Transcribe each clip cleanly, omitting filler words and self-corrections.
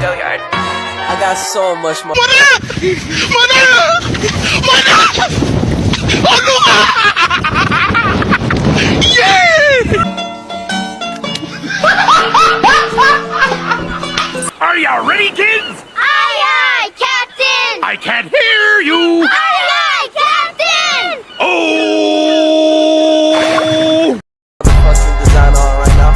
Gilliard. I got so much more. Are you ready, kids? Aye, aye, Captain! I can't hear you. Aye, aye, Captain! Oh! Fucking design on right now.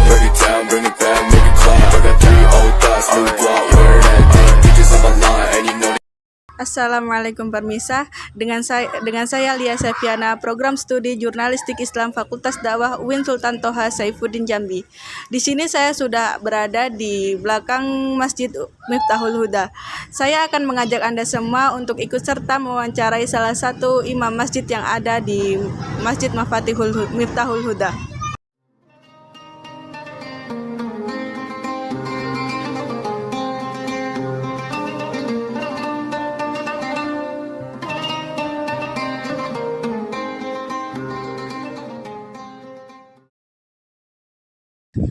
Break it down, bring it back, make it clap. I got 3 old thoughts, new block, where that thing. Bitches on my line, and you know Assalamualaikum Permisa, dengan saya Lia Sefiana, program studi Jurnalistik Islam Fakultas Dakwah UIN Sultan Toha Saifuddin Jambi. Di sini saya sudah berada di belakang Masjid Miftahul Huda. Saya akan mengajak Anda semua untuk ikut serta mewawancarai salah satu imam masjid yang ada di Masjid Miftahul Huda.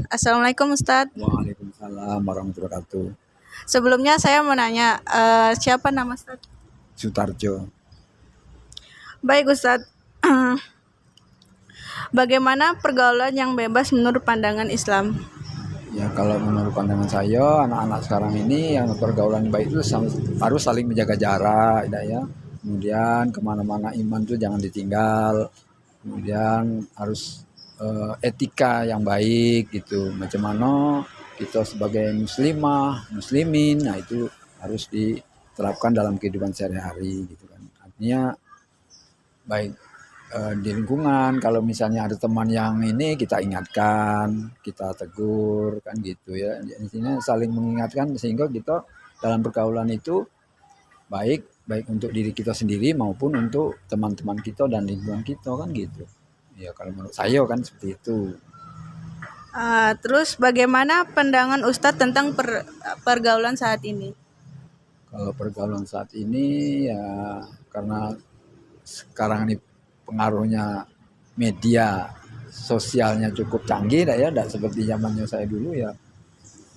Assalamualaikum Ustadz. Waalaikumsalam warahmatullahi wabarakatuh. Sebelumnya saya mau nanya, siapa nama Ustadz? Sutarjo. Baik Ustadz, bagaimana pergaulan yang bebas menurut pandangan Islam? Ya kalau menurut pandangan saya, anak-anak sekarang ini yang pergaulan baik itu harus saling menjaga jarak, ya. Kemudian kemana-mana iman itu jangan ditinggal. Kemudian harus etika yang baik gitu. Macam mana kita sebagai muslimah, muslimin, nah itu harus diterapkan dalam kehidupan sehari-hari gitu kan. Artinya baik di lingkungan, kalau misalnya ada teman yang ini kita ingatkan, kita tegur kan gitu ya. Intinya saling mengingatkan sehingga kita dalam pergaulan itu baik untuk diri kita sendiri maupun untuk teman-teman kita dan lingkungan kita kan gitu. Ya kalau menurut saya kan seperti itu. Terus bagaimana pandangan Ustadz tentang pergaulan saat ini? Kalau pergaulan saat ini ya karena sekarang ini pengaruhnya media sosialnya cukup canggih ya, tidak seperti zamannya saya dulu ya.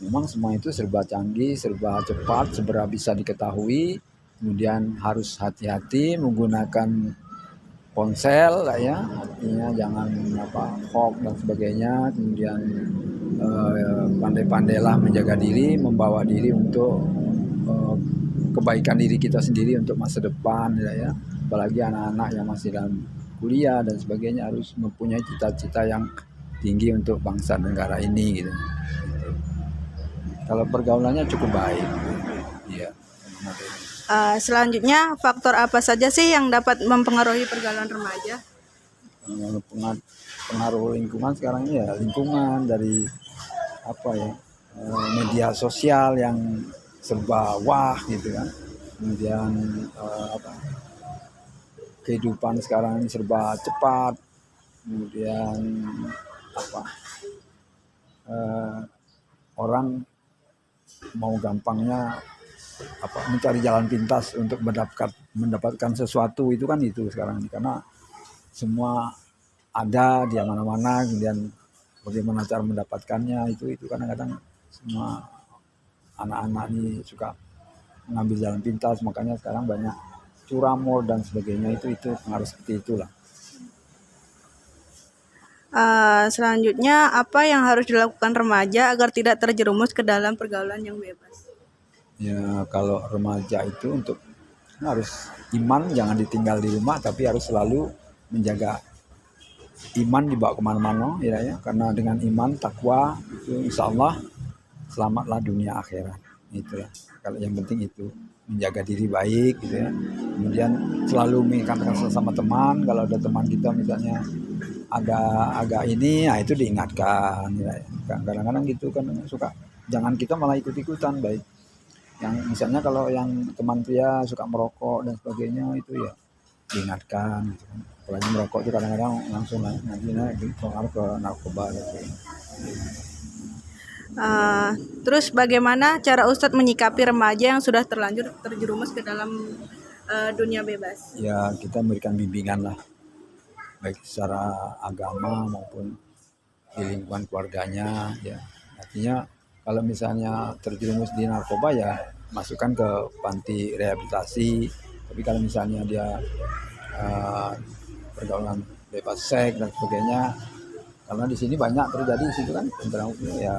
Memang semua itu serba canggih, serba cepat, serba bisa diketahui. Kemudian harus hati-hati menggunakan ponsel lah ya, artinya jangan hoax dan sebagainya. Kemudian pandai-pandailah menjaga diri, membawa diri untuk kebaikan diri kita sendiri untuk masa depan ya. Apalagi anak-anak yang masih dalam kuliah dan sebagainya harus mempunyai cita-cita yang tinggi untuk bangsa negara ini gitu. Kalau pergaulannya cukup baik. Ya. Selanjutnya, faktor apa saja sih yang dapat mempengaruhi pergaulan remaja? Pengaruh lingkungan sekarang ini ya lingkungan dari media sosial yang serba wah gitu kan. Kemudian kehidupan sekarang ini serba cepat. Kemudian orang mau gampangnya mencari jalan pintas untuk mendapatkan sesuatu itu kan itu sekarang ini, karena semua ada di mana-mana. Kemudian bagaimana cara mendapatkannya itu kadang-kadang semua anak-anak ini suka mengambil jalan pintas, makanya sekarang banyak curamor dan sebagainya itu pengaruh seperti itulah. Selanjutnya, apa yang harus dilakukan remaja agar tidak terjerumus ke dalam pergaulan yang bebas? Ya kalau remaja itu harus iman, jangan ditinggal di rumah, tapi harus selalu menjaga iman dibawa kemana-mana ya. Karena dengan iman, takwa itu insya Allah selamatlah dunia akhirat. Itulah kalau yang penting itu menjaga diri baik gitu ya. Kemudian selalu mengingatkan sesama teman, kalau ada teman kita misalnya agak ini, nah itu diingatkan ya. Kadang-kadang gitu kan suka, jangan kita malah ikut-ikutan baik. Yang misalnya kalau yang teman pria suka merokok dan sebagainya itu ya diingatkan gitu kan. Apalagi merokok itu kadang-kadang langsung nanti pengaruh ke narkoba gitu. Terus bagaimana cara Ustadz menyikapi remaja yang sudah terlanjur terjerumus ke dalam dunia bebas? Ya kita memberikan bimbingan lah, baik secara agama maupun di lingkungan keluarganya ya. Artinya Kalau misalnya terjerumus di narkoba ya masukkan ke panti rehabilitasi. Tapi kalau misalnya dia pergaulan bebas seks dan sebagainya, karena di sini banyak terjadi di situ kan, ya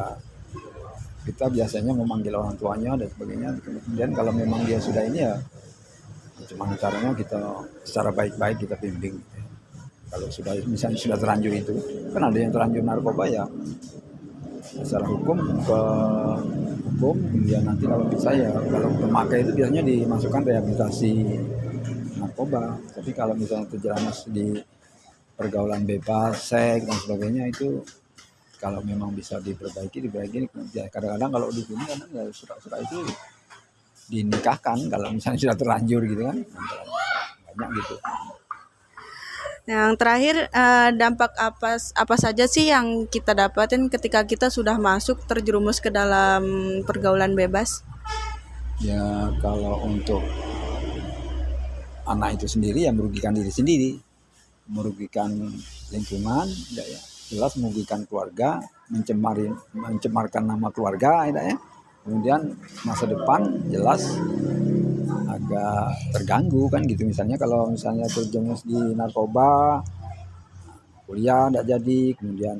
kita biasanya memanggil orang tuanya dan sebagainya. Kemudian kalau memang dia sudah ini ya, cuma caranya kita secara baik-baik kita bimbing. Kalau sudah misalnya sudah terlanjur itu, kan ada yang terlanjur narkoba ya, secara hukum ke hukum, kemudian nanti kalau bisa ya kalau pemakai itu biasanya dimasukkan rehabilitasi narkoba. Tapi kalau misalnya terjerumus di pergaulan bebas, seks dan sebagainya itu kalau memang bisa diperbaiki. Ya, kadang-kadang kalau di sini kan ya surat-surat itu dinikahkan kalau misalnya sudah terlanjur gitu kan, banyak gitu. Yang terakhir, dampak apa saja sih yang kita dapatin ketika kita sudah masuk terjerumus ke dalam pergaulan bebas? Ya kalau untuk anak itu sendiri ya merugikan diri sendiri, merugikan lingkungan, ya, jelas merugikan keluarga, mencemarkan nama keluarga, ya. Kemudian masa depan jelas agak terganggu kan gitu. Misalnya kalau misalnya terjerumus di narkoba, kuliah tidak jadi, kemudian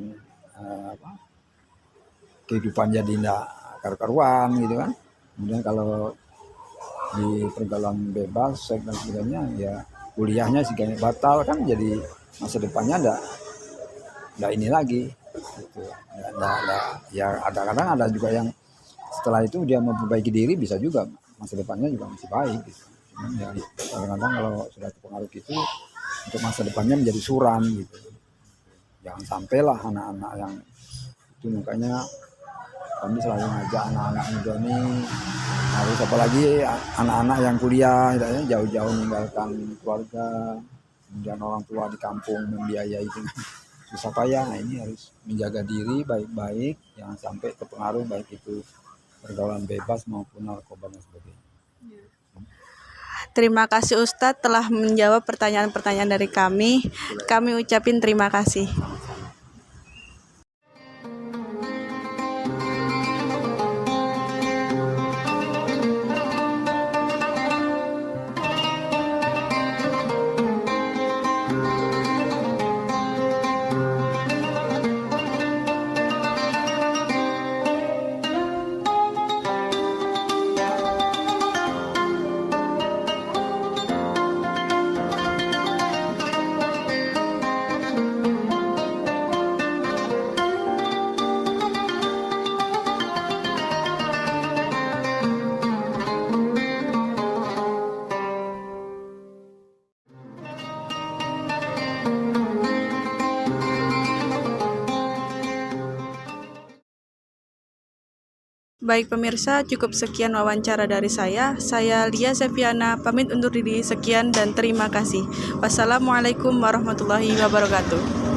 kehidupan jadi tidak karu-karuan gitu kan. Kemudian kalau di pergaulan bebas, seks dan sebagainya ya kuliahnya sih kayaknya batal kan, jadi masa depannya enggak ini lagi gitu. Ya kadang-kadang ada juga yang setelah itu dia memperbaiki diri, bisa juga masa depannya juga masih baik gitu. Ya kadang-kadang kalau sudah terpengaruh gitu, untuk masa depannya menjadi suram gitu. Jangan sampailah anak-anak yang itu, makanya kami selalu ngajak anak-anak muda ini harus, apalagi anak-anak yang kuliah jauh-jauh meninggalkan keluarga, kemudian orang tua di kampung membiayai itu susah payah. Nah ini harus menjaga diri baik-baik, jangan sampai terpengaruh baik itu pergaulan bebas maupun narkoba dan sebagainya. Terima kasih Ustadz telah menjawab pertanyaan-pertanyaan dari kami. Kami ucapin terima kasih. Baik pemirsa, cukup sekian wawancara dari saya. Saya Lia Seviana, pamit undur diri. Sekian dan terima kasih. Wassalamualaikum warahmatullahi wabarakatuh.